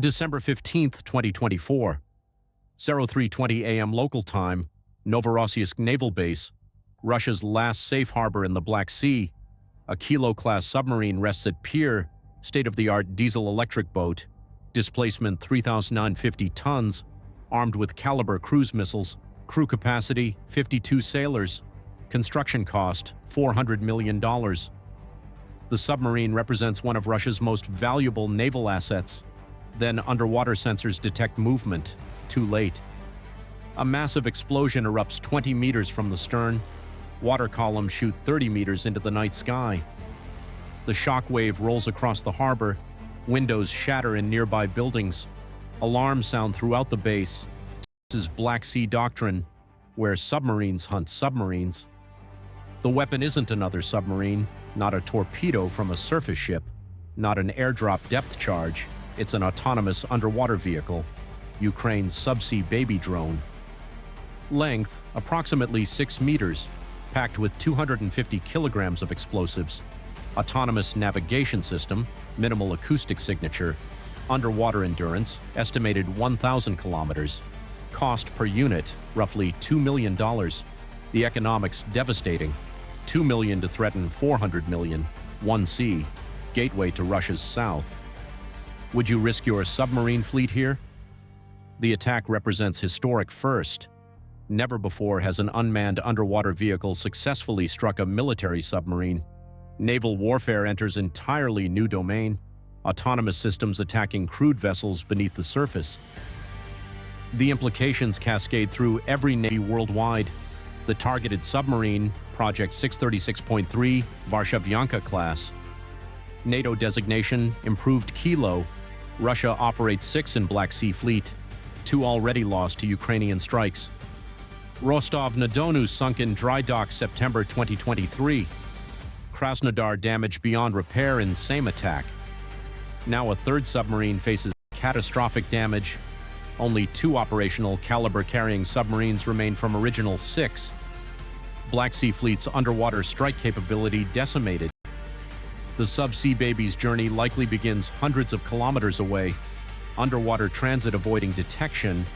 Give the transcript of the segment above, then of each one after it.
December 15, 2024. 03:20 a.m. local time, Novorossiysk Naval Base, Russia's last safe harbor in the Black Sea. A Kilo-class submarine rests at pier, state-of-the-art diesel-electric boat, displacement 3,950 tons, armed with caliber cruise missiles, crew capacity 52 sailors, construction cost $400 million. The submarine represents one of Russia's most valuable naval assets. Then underwater sensors detect movement. Too late. A massive explosion erupts 20 meters from the stern. Water columns shoot 30 meters into the night sky. The shock wave rolls across the harbor. Windows shatter in nearby buildings. Alarms sound throughout the base. This is Sea Doctrine, where submarines hunt submarines. The weapon isn't another submarine, not a torpedo from a surface ship, not an airdrop depth charge. It's an autonomous underwater vehicle, Ukraine's subsea baby drone. Length, approximately 6 meters, packed with 250 kilograms of explosives. Autonomous navigation system, minimal acoustic signature. Underwater endurance, estimated 1,000 kilometers. Cost per unit, roughly $2 million. The economics devastating. $2 million to threaten $400 million. 1C, gateway to Russia's south. Would you risk your submarine fleet here? The attack represents historic first. Never before has an unmanned underwater vehicle successfully struck a military submarine. Naval warfare enters entirely new domain. Autonomous systems attacking crewed vessels beneath the surface. The implications cascade through every navy worldwide. The targeted submarine, Project 636.3, Varshavyanka class. NATO designation, improved Kilo. Russia operates 6 in Black Sea Fleet, 2 already lost to Ukrainian strikes. Rostov-na-Donu sunk in dry dock September 2023. Krasnodar damaged beyond repair in same attack. Now a third submarine faces catastrophic damage. Only 2 operational caliber-carrying submarines remain from original 6. Black Sea Fleet's underwater strike capability decimated. The subsea baby's journey likely begins hundreds of kilometers away. Underwater transit avoiding detection.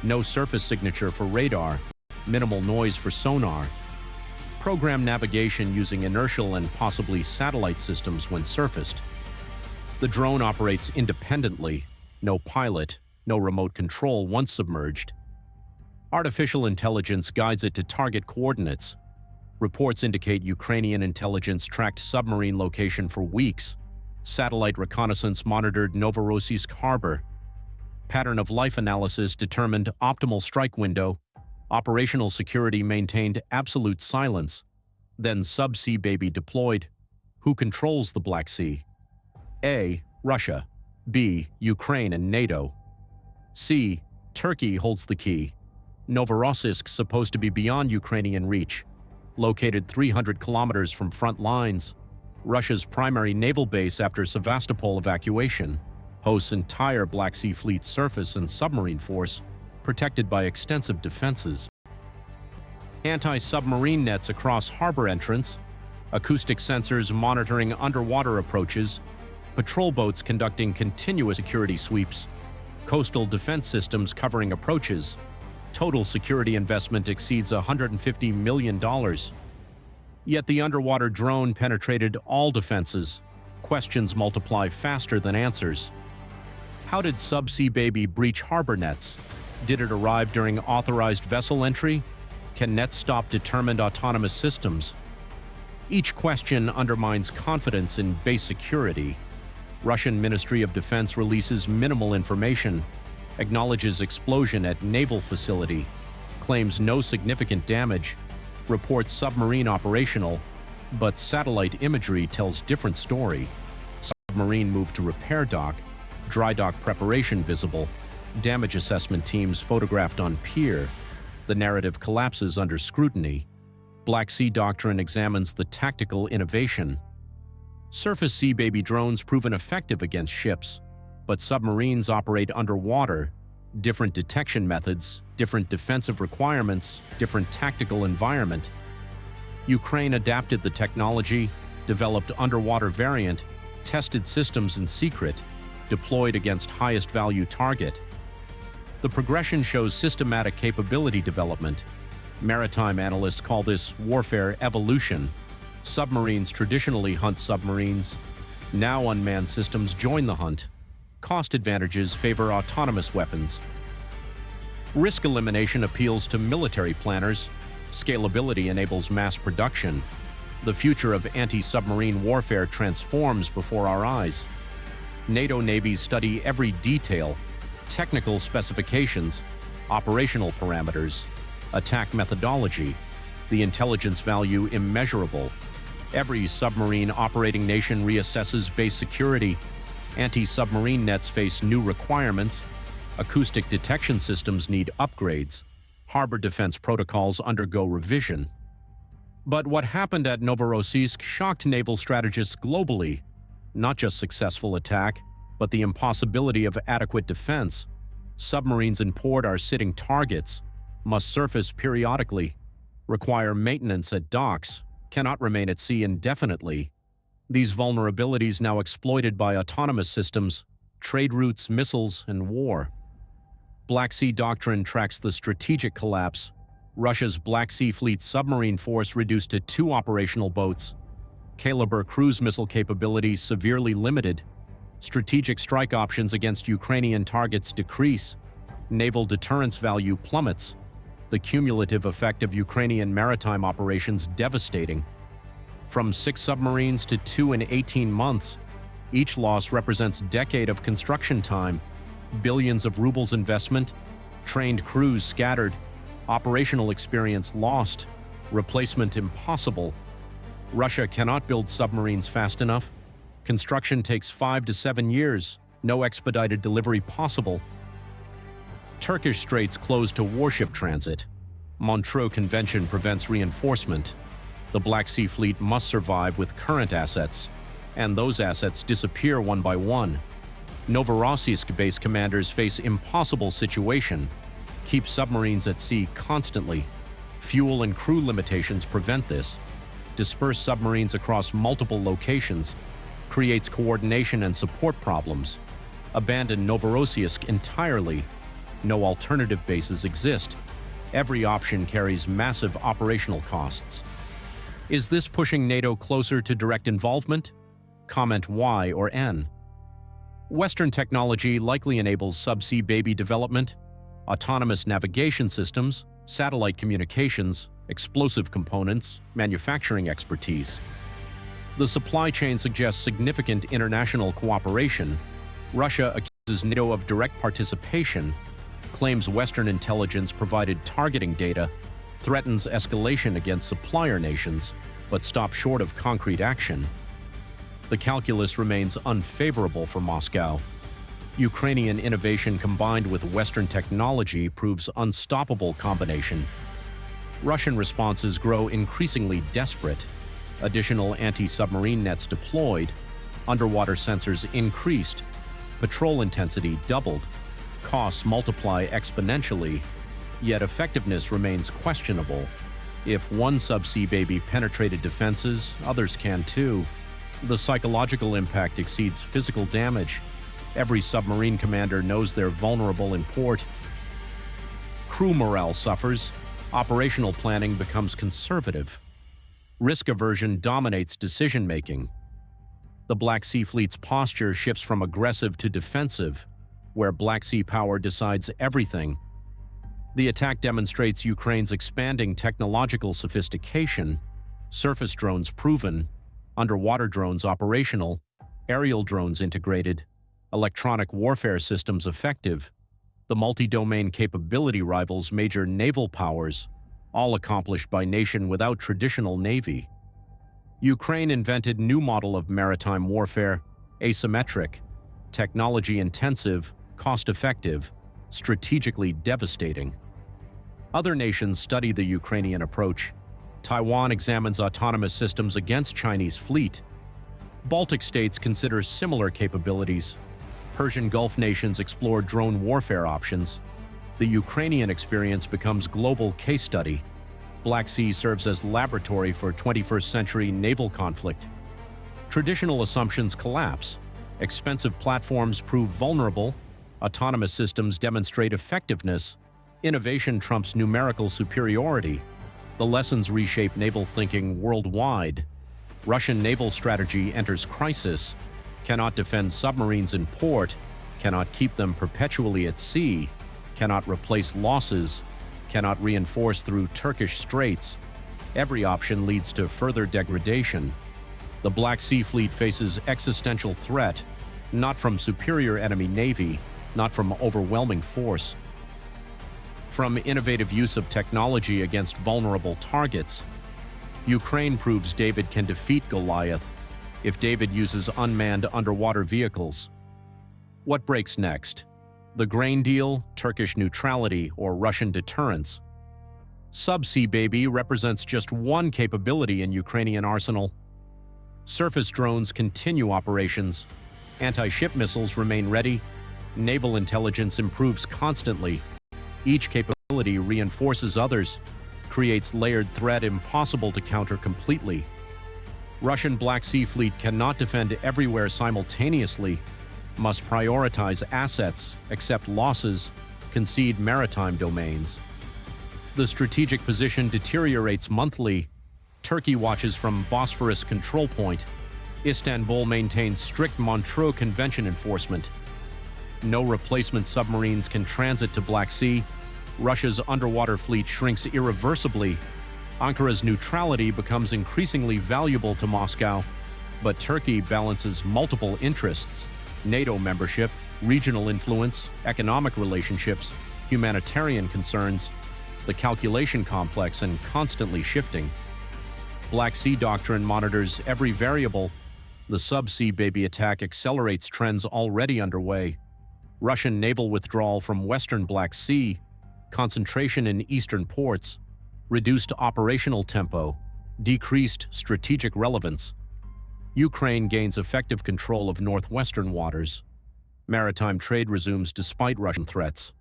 No surface signature for radar. Minimal noise for sonar. Program navigation using inertial and possibly satellite systems when surfaced. The drone operates independently. No pilot, no remote control once submerged. Artificial intelligence guides it to target coordinates. Reports indicate Ukrainian intelligence tracked submarine location for weeks. Satellite reconnaissance monitored Novorossiysk harbor. Pattern of life analysis determined optimal strike window. Operational security maintained absolute silence. Then subsea baby deployed. Who controls the Black Sea? A. Russia. B. Ukraine and NATO. C. Turkey holds the key. Novorossiysk supposed to be beyond Ukrainian reach. Located 300 kilometers from front lines. Russia's primary naval base after Sevastopol evacuation. Hosts entire Black Sea Fleet surface and submarine force, protected by extensive defenses. Anti-submarine nets across harbor entrance. Acoustic sensors monitoring underwater approaches. Patrol boats conducting continuous security sweeps. Coastal defense systems covering approaches. Total security investment exceeds $150 million. Yet the underwater drone penetrated all defenses. Questions multiply faster than answers. How did subsea baby breach harbor nets? Did it arrive during authorized vessel entry? Can nets stop determined autonomous systems? Each question undermines confidence in base security. Russian Ministry of Defense releases minimal information. Acknowledges explosion at naval facility, claims no significant damage, reports submarine operational, but satellite imagery tells different story. Submarine moved to repair dock, dry dock preparation visible, damage assessment teams photographed on pier. The narrative collapses under scrutiny. Black Sea Doctrine examines the tactical innovation. Surface sea baby drones proven effective against ships, but submarines operate underwater. Different detection methods, different defensive requirements, different tactical environment. Ukraine adapted the technology, developed underwater variant, tested systems in secret. deployed against highest value target. The progression shows systematic capability development. Maritime analysts call this warfare evolution. Submarines traditionally hunt submarines. Now unmanned systems join the hunt. Cost advantages favor autonomous weapons. Risk elimination appeals to military planners. Scalability enables mass production. The future of anti-submarine warfare transforms before our eyes. NATO navies study every detail, technical specifications, operational parameters, attack methodology, the intelligence value immeasurable. Every submarine operating nation reassesses base security. Anti-submarine nets face new requirements. Acoustic detection systems need upgrades. Harbor defense protocols undergo revision. But what happened at Novorossiysk shocked naval strategists globally. Not just successful attack, but the impossibility of adequate defense. Submarines in port are sitting targets, must surface periodically, require maintenance at docks, cannot remain at sea indefinitely. These vulnerabilities now exploited by autonomous systems, trade routes, missiles, and war. Sea Doctrine tracks the strategic collapse. Russia's Black Sea Fleet submarine force reduced to 2 operational boats. Caliber cruise missile capability severely limited. Strategic strike options against Ukrainian targets decrease. Naval deterrence value plummets. The cumulative effect of Ukrainian maritime operations devastating. From 6 submarines to 2 in 18 months, each loss represents a decade of construction time, billions of rubles investment, trained crews scattered, operational experience lost, replacement impossible. Russia cannot build submarines fast enough. Construction takes 5 to 7 years, no expedited delivery possible. Turkish straits closed to warship transit. Montreux Convention prevents reinforcement. The Black Sea Fleet must survive with current assets, and those assets disappear one by one. Novorossiysk base commanders face impossible situation. Keep submarines at sea constantly. Fuel and crew limitations prevent this. Disperse submarines across multiple locations. Creates coordination and support problems. Abandon Novorossiysk entirely. No alternative bases exist. Every option carries massive operational costs. Is this pushing NATO closer to direct involvement? Comment Y or N. Western technology likely enables subsea baby development, autonomous navigation systems, satellite communications, explosive components, manufacturing expertise. The supply chain suggests significant international cooperation. Russia accuses NATO of direct participation, claims Western intelligence provided targeting data, threatens escalation against supplier nations, but stops short of concrete action. The calculus remains unfavorable for Moscow. Ukrainian innovation combined with Western technology proves unstoppable combination. Russian responses grow increasingly desperate. Additional anti-submarine nets deployed, underwater sensors increased, patrol intensity doubled, costs multiply exponentially, yet effectiveness remains questionable. If one subsea baby penetrated defenses, others can too. The psychological impact exceeds physical damage. Every submarine commander knows they're vulnerable in port. Crew morale suffers. Operational planning becomes conservative. Risk aversion dominates decision-making. The Black Sea Fleet's posture shifts from aggressive to defensive, where Black Sea power decides everything. The attack demonstrates Ukraine's expanding technological sophistication. Surface drones proven, underwater drones operational, aerial drones integrated, electronic warfare systems effective. The multi-domain capability rivals major naval powers, all accomplished by nation without traditional navy. Ukraine invented new model of maritime warfare, asymmetric, technology-intensive, cost-effective, strategically devastating. Other nations study the Ukrainian approach. Taiwan examines autonomous systems against Chinese fleet. Baltic states consider similar capabilities. Persian Gulf nations explore drone warfare options. The Ukrainian experience becomes global case study. Black Sea serves as laboratory for 21st century naval conflict. Traditional assumptions collapse. Expensive platforms prove vulnerable, autonomous systems demonstrate effectiveness, innovation trumps numerical superiority. The lessons reshape naval thinking worldwide. Russian naval strategy enters crisis, cannot defend submarines in port, cannot keep them perpetually at sea, cannot replace losses, cannot reinforce through Turkish straits. Every option leads to further degradation. The Black Sea Fleet faces existential threat, not from superior enemy navy, not from overwhelming force, from innovative use of technology against vulnerable targets. Ukraine proves David can defeat Goliath if David uses unmanned underwater vehicles. What breaks next? The grain deal, Turkish neutrality, or Russian deterrence? Subsea Baby represents just one capability in Ukrainian arsenal. Surface drones continue operations. Anti-ship missiles remain ready. Naval intelligence improves constantly. Each capability reinforces others, creates layered threat impossible to counter completely. Russian Black Sea Fleet cannot defend everywhere simultaneously, must prioritize assets, accept losses, concede maritime domains. The strategic position deteriorates monthly. Turkey watches from Bosphorus control point. Istanbul maintains strict Montreux Convention enforcement. No replacement submarines can transit to Black Sea. Russia's underwater fleet shrinks irreversibly. Ankara's neutrality becomes increasingly valuable to Moscow. But Turkey balances multiple interests: NATO membership, regional influence, economic relationships, humanitarian concerns. The calculation complex and constantly shifting. Black Sea Doctrine monitors every variable. The Subsea Baby attack accelerates trends already underway. Russian naval withdrawal from western Black Sea, concentration in eastern ports, reduced operational tempo, decreased strategic relevance. Ukraine gains effective control of northwestern waters. Maritime trade resumes despite Russian threats.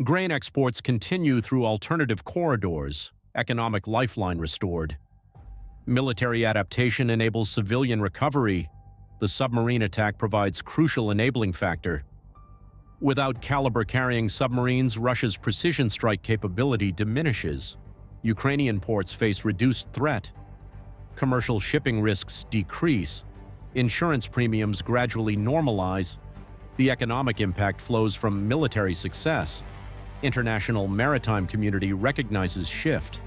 Grain exports continue through alternative corridors, economic lifeline restored. Military adaptation enables civilian recovery. The submarine attack provides crucial enabling factor. Without caliber-carrying submarines, Russia's precision strike capability diminishes. Ukrainian ports face reduced threat. Commercial shipping risks decrease. Insurance premiums gradually normalize. The economic impact flows from military success. International maritime community recognizes shift.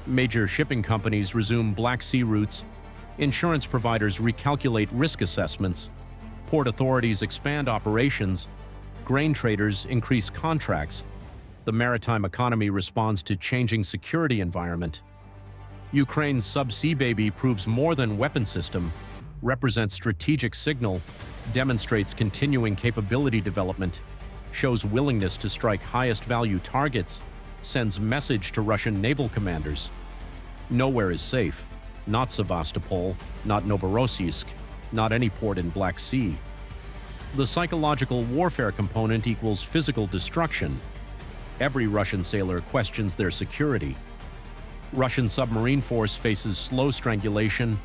Major shipping companies resume Black Sea routes. Insurance providers recalculate risk assessments. Port authorities expand operations. Grain traders increase contracts. The maritime economy responds to changing security environment. Ukraine's Subsea Baby proves more than weapon system, represents strategic signal, demonstrates continuing capability development, shows willingness to strike highest value targets, sends message to Russian naval commanders. Nowhere is safe. Not Sevastopol, not Novorossiysk, not any port in Black Sea. The psychological warfare component equals physical destruction. Every Russian sailor questions their security. Russian submarine force faces slow strangulation.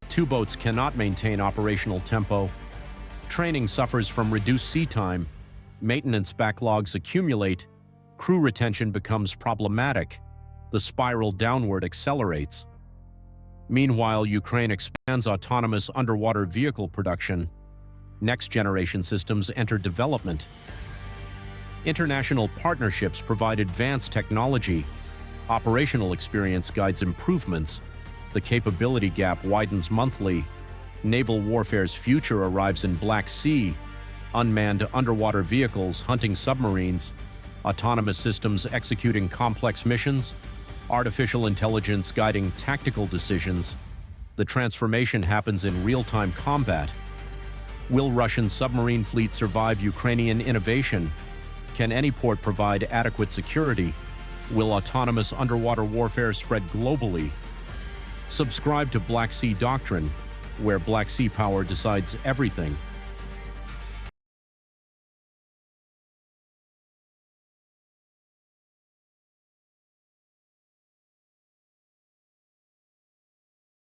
Two boats cannot maintain operational tempo. Training suffers from reduced sea time. Maintenance backlogs accumulate. Crew retention becomes problematic. The spiral downward accelerates. Meanwhile, Ukraine expands autonomous underwater vehicle production. Next-generation systems enter development. International partnerships provide advanced technology. Operational experience guides improvements. The capability gap widens monthly. Naval warfare's future arrives in Black Sea. Unmanned underwater vehicles hunting submarines. Autonomous systems executing complex missions. Artificial intelligence guiding tactical decisions. The transformation happens in real-time combat. Will Russian submarine fleet survive Ukrainian innovation? Can any port provide adequate security? Will autonomous underwater warfare spread globally? Subscribe to Black Sea Doctrine, where Black Sea power decides everything.